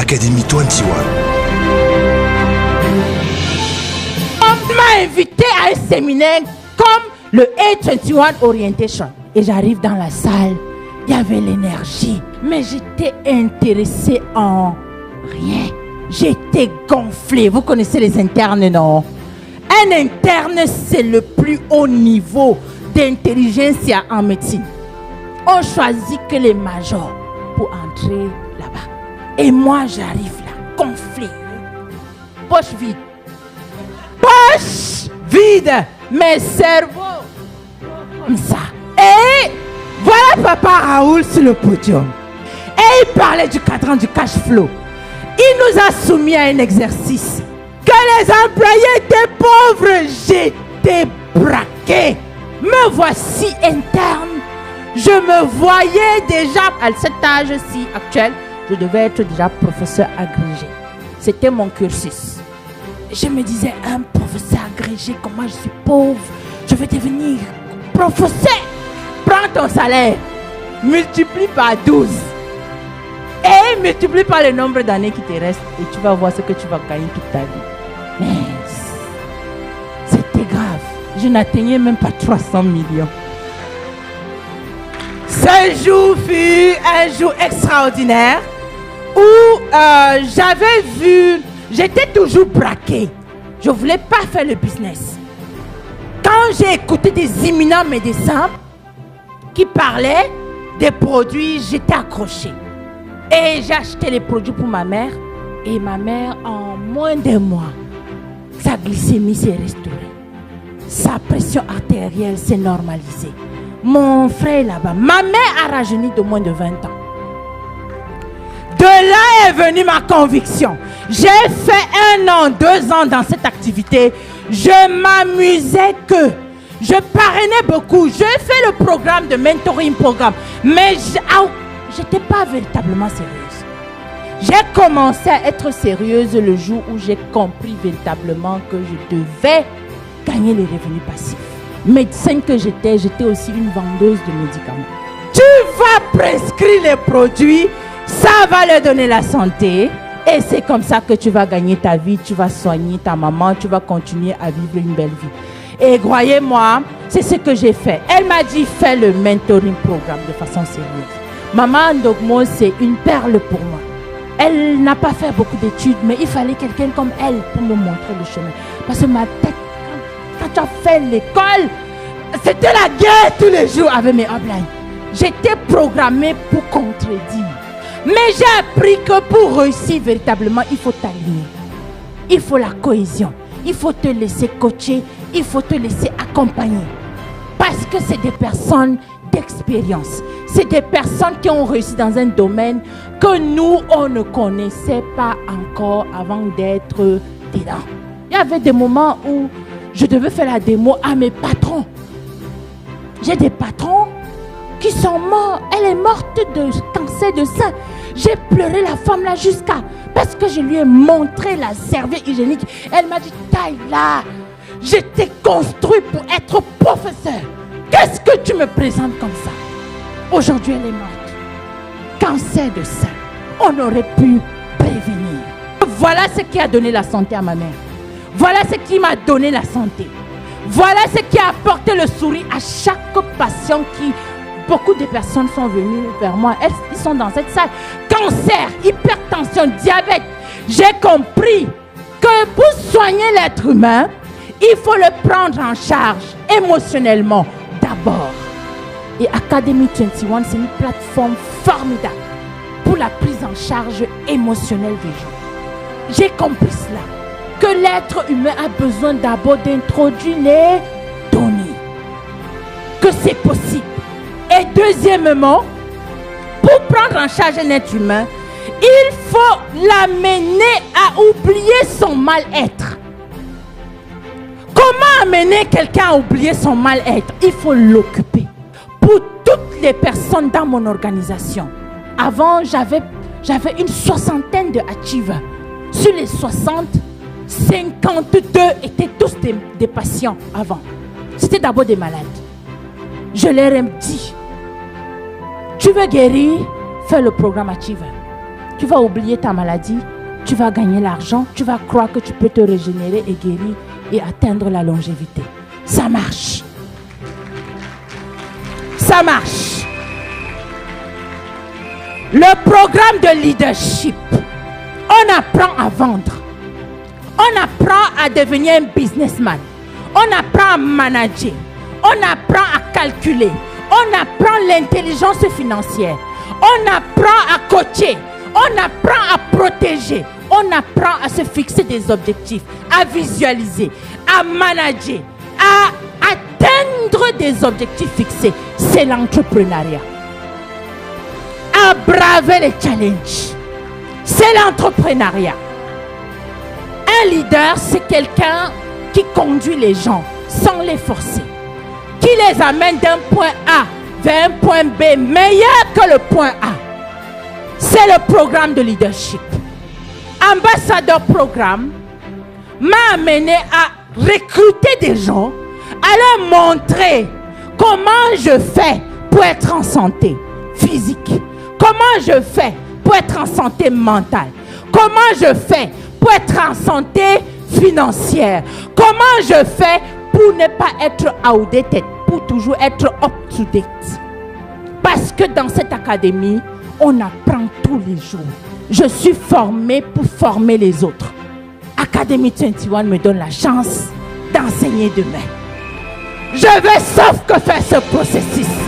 Academy 21. On m'a invité à un séminaire comme le A21 Orientation. Et j'arrive dans la salle, il y avait l'énergie. Mais j'étais intéressée en rien. J'étais gonflée. Vous connaissez les internes, non? Un interne, c'est le plus haut niveau d'intelligence en médecine. On choisit que les majors pour entrer là-bas. Et moi, j'arrive là, gonflée. Poche vide. Poche vide. Mes cerveaux. Comme ça. Et voilà Papa Raoul sur le podium. Et il parlait du cadran du cash flow. Il nous a soumis à un exercice. Que les employés étaient pauvres. J'étais braqué. Me voici interne. Je me voyais déjà à cet âge-ci actuel. Je devais être déjà professeur agrégé. C'était mon cursus. Je me disais, un professeur agrégé, comment je suis pauvre. Je vais devenir professeur. Prends ton salaire. Multiplie par 12. Et multiplie par le nombre d'années qui te restent. Et tu vas voir ce que tu vas gagner toute ta vie. Mais c'était grave. Je n'atteignais même pas 300 millions. Ce jour fut un jour extraordinaire où j'avais vu, j'étais toujours braquée. Je ne voulais pas faire le business. Quand j'ai écouté des éminents médecins qui parlaient des produits, j'étais accrochée. Et j'ai acheté les produits pour ma mère. Et ma mère, en moins d'un mois, sa glycémie s'est restaurée. Sa pression artérielle s'est normalisée. Mon frère est là-bas. Ma mère a rajeuni de moins de 20 ans. De là est venue ma conviction. J'ai fait 1 an, 2 ans dans cette activité. Je m'amusais que. Je parrainais beaucoup. J'ai fait le programme de mentoring programme. Mais je n'étais pas véritablement sérieuse. J'ai commencé à être sérieuse le jour où j'ai compris véritablement que je devais gagner les revenus passifs. Médecin que j'étais aussi une vendeuse de médicaments. Tu vas prescrire les produits, ça va leur donner la santé. Et c'est comme ça que tu vas gagner ta vie, tu vas soigner ta maman, tu vas continuer à vivre une belle vie. Et croyez-moi, c'est ce que j'ai fait. Elle m'a dit, fais le mentoring programme de façon sérieuse. Maman Ndogmo, c'est une perle pour moi. Elle n'a pas fait beaucoup d'études, mais il fallait quelqu'un comme elle pour me montrer le chemin. Parce que ma tête, quand tu as fait l'école, c'était la guerre tous les jours avec mes uplines. J'étais programmée pour contredire. Mais j'ai appris que pour réussir véritablement, il faut t'aligner. Il faut la cohésion. Il faut te laisser coacher. Il faut te laisser accompagner. Parce que c'est des personnes d'expérience. C'est des personnes qui ont réussi dans un domaine que nous, on ne connaissait pas encore avant d'être dedans. Il y avait des moments où je devais faire la démo à mes patrons. J'ai des patrons qui sont morts. Elle est morte de cancer de sein. J'ai pleuré la femme là jusqu'à... Parce que je lui ai montré la serviette hygiénique. Elle m'a dit, Taïla, je t'ai construit pour être professeur. Qu'est-ce que tu me présentes comme ça? Aujourd'hui, elle est morte. Cancer de sein. On aurait pu prévenir. Voilà ce qui a donné la santé à ma mère. Voilà ce qui m'a donné la santé. Voilà ce qui a apporté le sourire à chaque patient qui... Beaucoup de personnes sont venues vers moi. Ils sont dans cette salle. Cancer, hypertension, diabète. J'ai compris que pour soigner l'être humain, il faut le prendre en charge émotionnellement d'abord. Et Academy 21, c'est une plateforme formidable pour la prise en charge émotionnelle des gens. J'ai compris cela. Que l'être humain a besoin d'abord d'introduire les données. Que c'est possible. Et deuxièmement, pour prendre en charge un être humain, il faut l'amener à oublier son mal-être. Comment amener quelqu'un à oublier son mal-être? Il faut l'occuper. Pour toutes les personnes dans mon organisation, avant j'avais une 60aine de achievers. Sur les 60, 52 étaient tous des patients avant. C'était d'abord des malades. Je leur ai dit, tu veux guérir, fais le programme Achiever. tu vas oublier ta maladie, tu vas gagner l'argent, tu vas croire que tu peux te régénérer et guérir et atteindre la longévité. Ça marche. Ça marche. Le programme de leadership, on apprend à vendre. On apprend à devenir un businessman. On apprend à manager. On apprend à calculer. On apprend l'intelligence financière. On apprend à coacher. On apprend à protéger. On apprend à se fixer des objectifs, à visualiser, à manager, à atteindre des objectifs fixés. C'est l'entrepreneuriat. À braver les challenges. C'est l'entrepreneuriat. Un leader, c'est quelqu'un qui conduit les gens sans les forcer, qui les amène d'un point A vers un point B meilleur que le point A. C'est le programme de leadership. Ambassadeur Programme m'a amené à recruter des gens, à leur montrer comment je fais pour être en santé physique, comment je fais pour être en santé mentale, comment je fais pour être en santé financière, comment je fais pour ne pas être outdated, pour toujours être up to date. Parce que dans cette académie, on apprend tous les jours. Je suis formé pour former les autres. Academy 21 me donne la chance d'enseigner demain. Je vais sauf que faire ce processus.